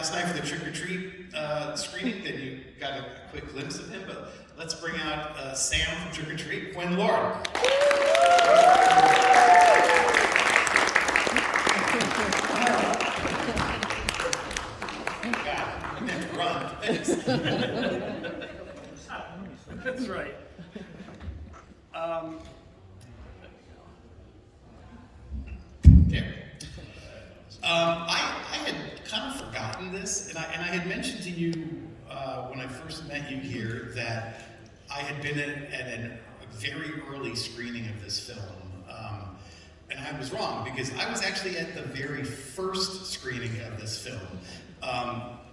last night for the Trick or Treat screening, then you got a quick glimpse of him, but let's bring out Sam from Trick or Treat, Quinn Lord. Run. That's right. I had kind of forgotten this, and I had mentioned to you when I first met you here that I had been at a very early screening of this film. And I was wrong, because I was actually at the very first screening of this film.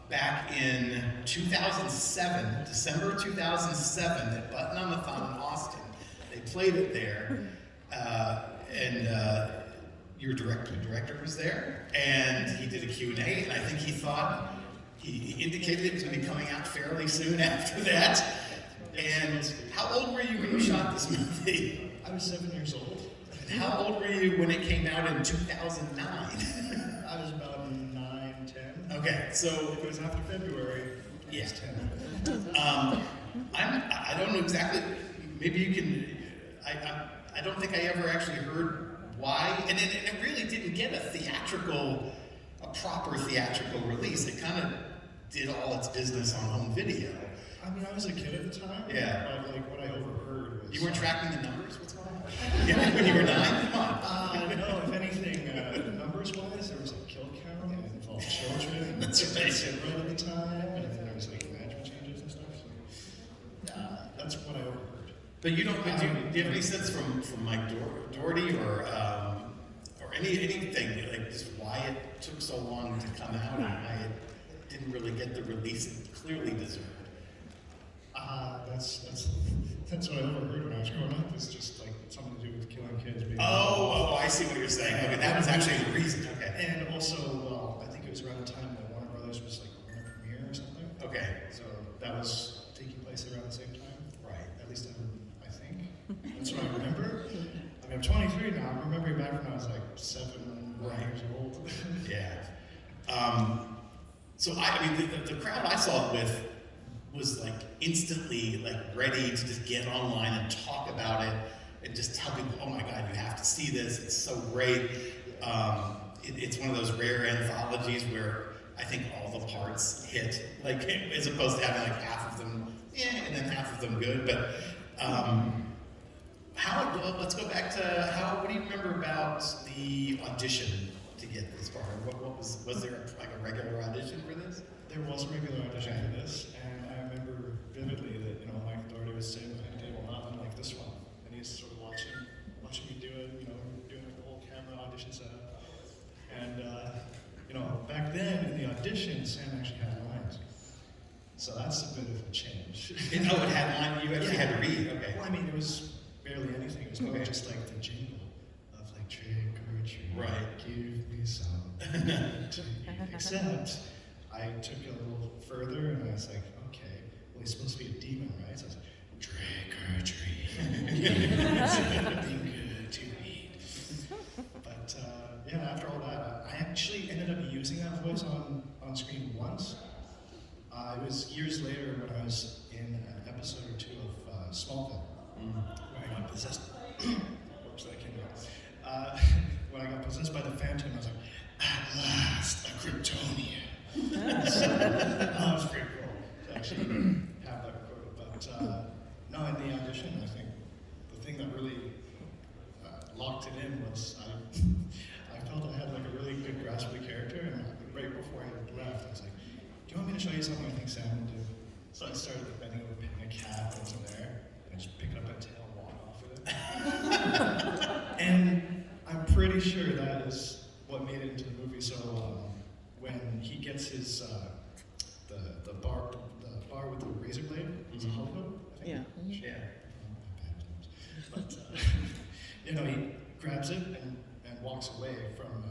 Back in 2007, December 2007, at Button-on-the-Thon in Austin. They played it there, and your director was there, and he did a Q&A, and I think he thought, he indicated it was going to be coming out fairly soon after that. And how old were you when you shot this movie? I was 7 years old. And how old were you when it came out in 2009? I was about 9, 10. Okay, so if it was after February, I was 10. I don't know exactly. Maybe you can. I don't think I ever actually heard why, and it really didn't get a proper theatrical release. It kind of did all its business on home video. I mean, I was a kid at the time. Yeah. But like what I overheard was. You weren't tracking the numbers. What's going on? Yeah, when you were 9. Come on. No, if anything, numbers-wise, there was a kill count and it involved children. That's right. At the time, and then there was like management changes and stuff. So that's what I overheard. But you don't. Do you have any sense from Mike Doherty or anything like just why it took so long to come out and why it didn't really get the release it clearly deserved? That's what I overheard when I was growing up. It's just like something to do with killing kids. Oh, I see what you're saying. Okay, that was actually the reason. Okay. And also, well, I think it was around the time that Warner Brothers was like going to premiere or something. Okay. So that was taking place around the same time. Right. At least I think. That's what I remember. I mean, I'm 23 now. I'm remembering back when I was like 7 years old. Yeah. So I mean, the crowd I saw it with was like instantly like ready to just get online and talk about it and just tell people, oh my God, you have to see this. It's so great. It's one of those rare anthologies where I think all the parts hit, like as opposed to having like half of them, and then half of them good. But let's go back to what do you remember about the audition to get this far? What was there like a regular audition for this? There was a regular audition for this, and I remember vividly that Mike Doherty was sitting behind the table, not unlike this one, and he's sort of watching me do it, doing like the whole camera audition setup. And back then in the audition, Sam actually had lines, so that's a bit of a change. It had lines. You actually had to read. Okay. Well, I mean, it was barely anything. It was more just like the jingle of like trick or treat. Right. Give me some. Except I took it a little further and I was like, okay, well, he's supposed to be a demon, right? So I was like, trick or treat. Something good to eat. But after all that, I actually ended up using that voice on screen once. It was years later when I was in an episode or two of Smallville, where I got possessed. Whoops, that came out. When I got possessed by the Phantom, I was like, at last, a Kryptonian. So, that was pretty cool to actually have that quote. But no, in the audition, I think the thing that really locked it in was I felt I had like a really good grasp of the character, and right before I left, I was like, do you want me to show you something I think Sam would do? So I started bending over, picking a cat that's in there, and just pick up a tail and walk off with it. And I'm pretty sure that is what made it into the movie. So when he gets his the bar with the razor blade, it's a Hollywood, I think. Yeah. But he grabs it and walks away from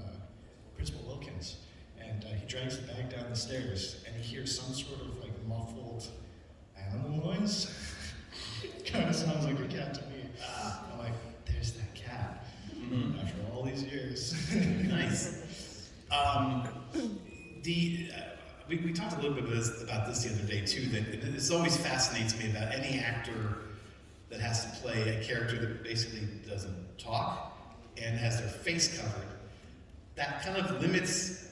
Principal Wilkins, and he drags the bag down the stairs, and he hears some sort of like muffled animal noise. Kind of sounds like a cat to me. I'm like, there's that cat. After all these years. Nice. we talked a little bit about this the other day too, that this always fascinates me about any actor that has to play a character that basically doesn't talk and has their face covered. That kind of limits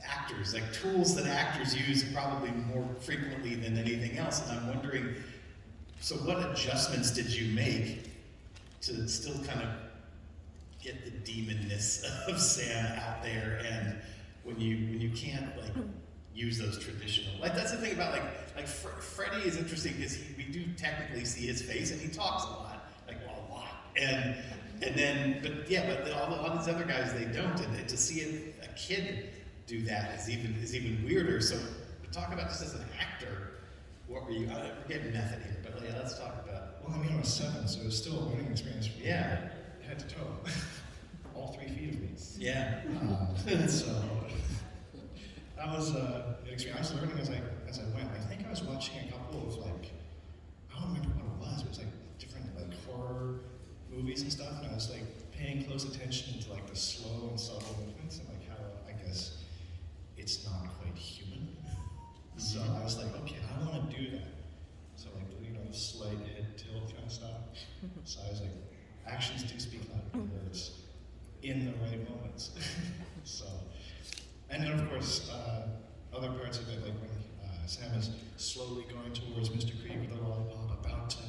actors, like tools that actors use probably more frequently than anything else. And I'm wondering, so what adjustments did you make to still kind of get the demonness of Sam out there, and when you can't like use those traditional, like that's the thing about like Freddy is interesting because we do technically see his face and he talks a lot, like a lot, and then but all these other guys, they don't, and to see a kid do that is even weirder. So talk about just as an actor, what were you? We're getting method here, but yeah, let's talk about. Well, I mean, I was 7, so it was still a learning experience for me. Yeah. Head to toe. All 3 feet of me. Yeah. So that was an experience. I was learning as I went. I think I was watching a couple of like, I don't remember what it was. It was like different like horror movies and stuff, and I was like paying close attention to like the slow and subtle movements and like how I guess it's not quite human. So I was like, okay, I want to do that. So like, slight head tilt kind of stuff. So I was like, actions do speak louder than words in the right moments. So, and then of course, other parts of it, like when Sam is slowly going towards Mr. Creed with the lollipop, about to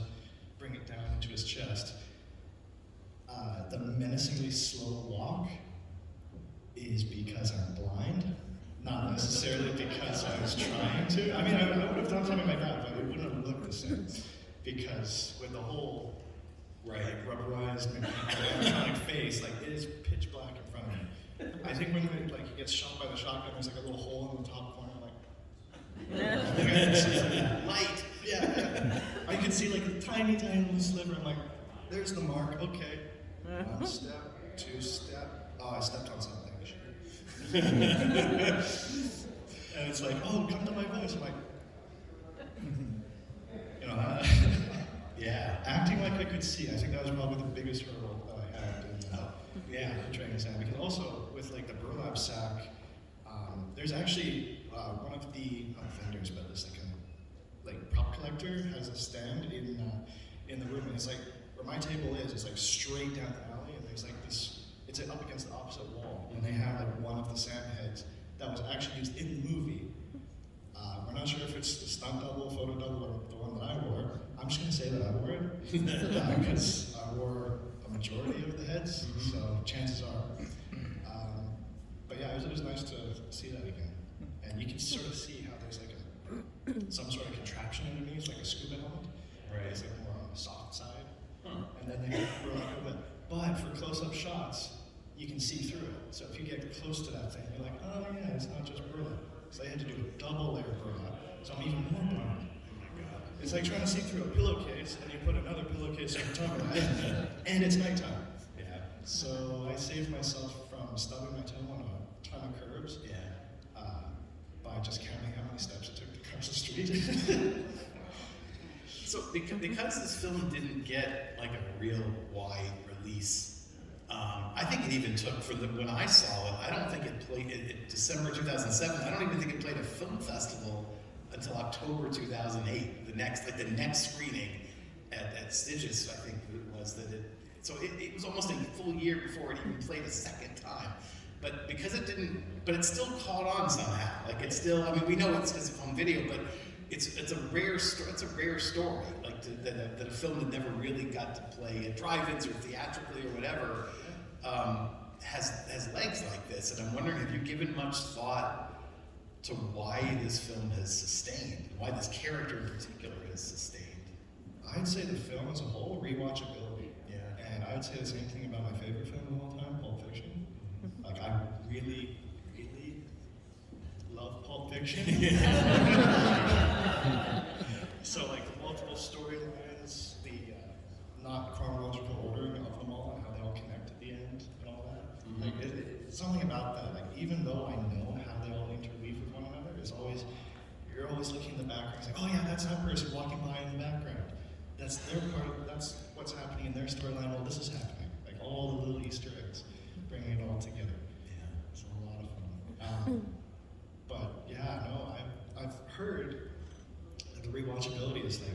bring it down into his chest. The menacingly slow walk is because I'm blind, not necessarily because I was trying to. I mean, I would have done something like that, but it wouldn't have looked the same. Because with the whole like rubberized animatronic face, like it is pitch black in front of me. I think when he gets shot by the shotgun, there's like a little hole in the top corner, like light. Yeah. I could see like a tiny little sliver. I'm like, there's the mark. Okay. 1 step, 2 step. Oh, I stepped on something. And it's like, oh, come to my voice. I'm like, yeah, acting like I could see. I think that was probably the biggest hurdle that I had in training Sam. Because also with like the burlap sack, there's actually one of the vendors, but it's like a prop collector has a stand in the room, and it's like where my table is. It's like straight down the alley, and there's like this. It's up against the opposite wall, and they have like one of the Sam heads that was actually used in the movie. We're not sure if it's the stunt double, photo double, or the one that I wore. I'm just going to say that I wore it because I wore a majority of the heads, so chances are. But yeah, it was nice to see that again. And you can sort of see how there's like some sort of contraption underneath, like a scuba helmet. Right. It's like more on the soft side. And then they roll up with it. But for close-up shots, you can see through it. So if you get close to that thing, you're like, oh yeah, it's not just burlap. So I had to do a double layer burlap, so I'm even more burned. It's like trying to see through a pillowcase, and you put another pillowcase on top of it, and it's nighttime. Yeah. So I saved myself from stubbing my toe on a ton of curbs. Yeah. By just counting how many steps it took to cross the street. So because this film didn't get like a real wide release, I think it even took when I saw it. I don't think it played in December 2007. I don't even think it played a film festival until October 2008. The next screening at Stitches, I think it was that it. So it was almost a full year before it even played a second time. But because it didn't, but it still caught on somehow. Like it's still. I mean, we know it's home video, but it's a rare story. It's a rare story. Like that a film that never really got to play at drive-ins or theatrically or whatever has legs like this. And I'm wondering, have you given much thought to why this film has sustained, why this character in particular has sustained? I'd say the film as a whole, rewatchability. Yeah. And I would say the same thing about my favorite film of all time, Pulp Fiction. Like I really, really love Pulp Fiction. So like the multiple storylines, the not chronological ordering of them all, and how they all connect at the end and all that. Mm-hmm. Like it's something about that. Like even though I know how they all interweave with one another, you're always looking in the background. It's like, oh yeah, that's that person walking by in the background. That's their part. That's what's happening in their storyline. Well, this is happening. Like all the little Easter eggs, bringing it all together. Yeah, it's a lot of fun. But rewatchability is like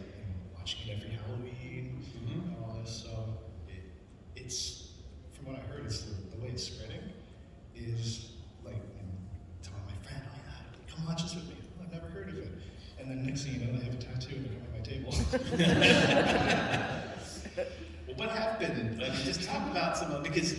watching it every Halloween and all this. So it's from what I heard, it's the way it's spreading is like telling my friend, oh yeah, come watch this with me. Oh, I've never heard of it. And then next thing you know, they have a tattoo and they're coming to my table. Well, what have been? Just talk about some of, because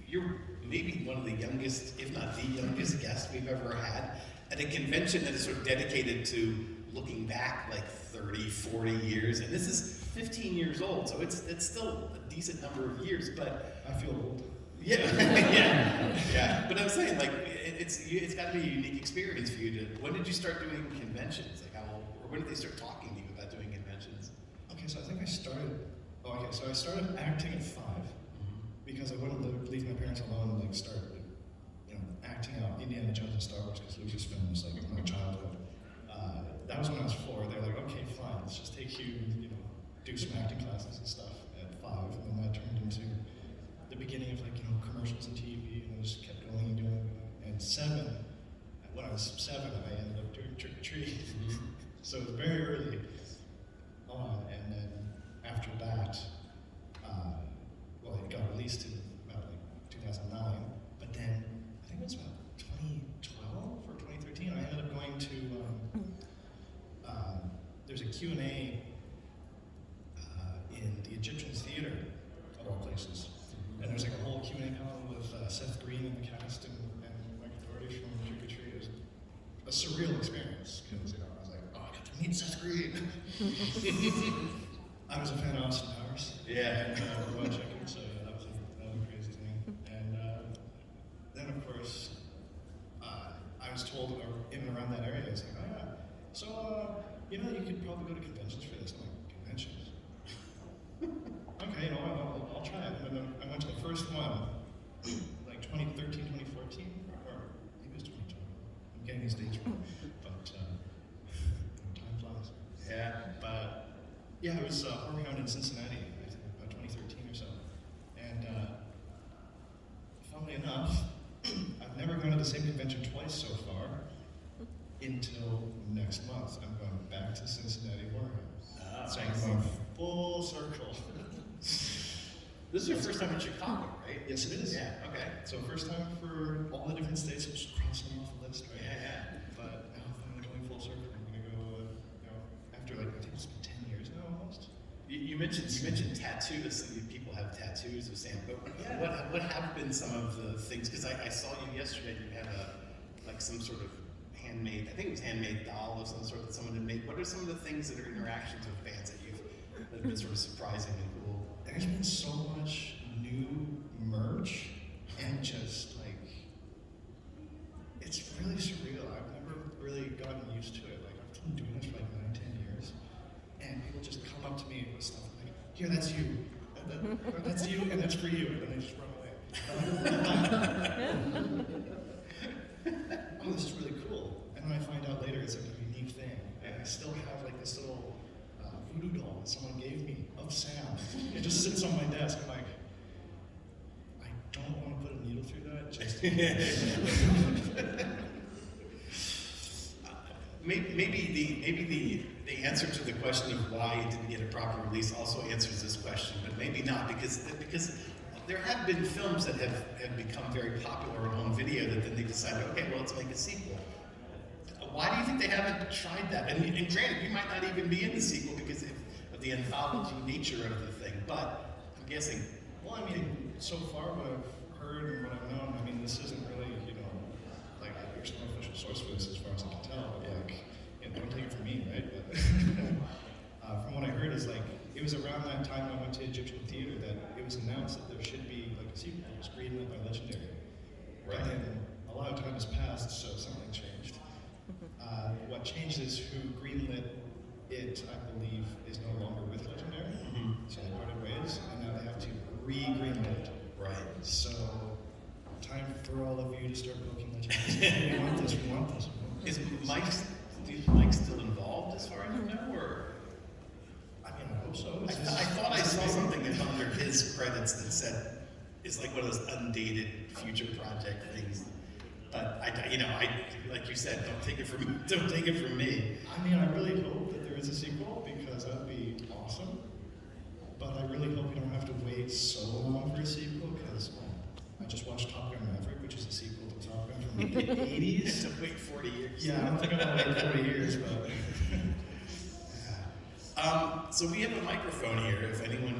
you're maybe one of the youngest, if not the youngest guest we've ever had at a convention that is sort of dedicated to looking back like 30, 40 years. And this is 15 years old, so it's still a decent number of years, but I feel old. yeah, yeah. But I'm saying, like, it's got to be a unique experience for you to. When did you start doing conventions? Like, how old, or when did they start talking to you about doing conventions? Okay, so I think I started. I started acting at 5 because I wouldn't leave my parents alone and like start, acting out Indiana Jones and Star Wars because Lucasfilm was like my childhood. That was when I was 4. They're like, okay, fine, let's just take you, do some acting classes and stuff at 5, and then that turned into the beginning of like commercials and TV, and I just kept going and doing it. And 7, when I was 7, I ended up doing Trick or Treat. So it was very early on, and then after that, it got released in about like 2009, but then I think it was about 2012 or 2013, I ended up going to, there's a Q&A in the Egyptians Theater, of all places, and there's like a whole Q&A panel with Seth Green and the cast and Mike Doherty from Trick or Treat. It was a surreal experience, because I was like, oh, I got to meet Seth Green. I was a fan of Austin Powers. Yeah. And Robot Chicken, so yeah, that was a crazy thing. And then, of course, I was told in and around that area, I was like, oh yeah, so, you could probably go to conventions for this. I'm like, conventions? Okay, I'll try it. And then I went to the first one, like 2013, 2014, or maybe it was 2020. I'm getting these dates wrong, but time flies. Yeah. But yeah, it was Horrorhound in Cincinnati, I think, about 2013 or so. And funnily enough, I've never gone to the same convention twice so far until next month. I'm going back to Cincinnati Horrorhound. So I'm going full circle. This is your first time in Chicago, right? Yes, it is. Yeah, okay. So first time for all the different states, I'm just crossing them off the list, right? Yeah. But now I'm finally going full circle. I'm going to go, after like, I think it's been 10 years now almost. You mentioned tattoos. Some people have tattoos of Sam, but what have been some of the things? Because I saw you yesterday. You had some sort of handmade. I think it was handmade doll of some sort that someone had made. What are some of the things that are interactions with fans that have been sort of surprising and cool? There's been so much new merch and just like it's really surreal. I've never really gotten used to it. Like I've been doing this for like 9-10 years, and people just come up to me with stuff like, "Here, that's you. That's you, and that's for you," and then they just run away. Oh, this is really cool. And then I find out later it's like a unique thing, and I still have like this little voodoo doll that someone gave me of Sam. It just sits on my desk. I'm like, I don't want to put a needle through that. Just maybe the answer to the question of why it didn't get a proper release also answers this question, but maybe not, because there have been films that have become very popular on home video that then they decided, okay, well, let's make a sequel. Why do you think they haven't tried that? And granted, you might not even be in the sequel because of the anthology nature of the thing, but I'm guessing. Well, I mean, so far what I've heard and what I've known, I mean, this isn't really, like there's no official source for this as far as I can tell, but like, don't take it from me, right? But from what I heard is like, it was around that time I went to Egyptian Theater that it was announced that there should be like a sequel. It was greenlit by Legendary. Right. And then a lot of time has passed, so something changed. What changed is who greenlit it, I believe, is no longer with Legendary. So they parted ways, and now they have to re-greenlit it. Right. So, time for all of you to start booking Legendary. We want this, we want this. Is Mike still involved as far as you know, or? I mean, I hope so. I thought I saw something under his credits that said it's like one of those undated future project things. But I like you said, don't take it from me. I mean, I really hope that there is a sequel because that would be awesome. But I really hope we don't have to wait so long for a sequel because I just watched Top Gun Maverick, which is a sequel to Top Gun from the 80s. It's to wait 40 years. Yeah, I don't think I'm gonna wait 40 years, but. So we have a microphone here if anyone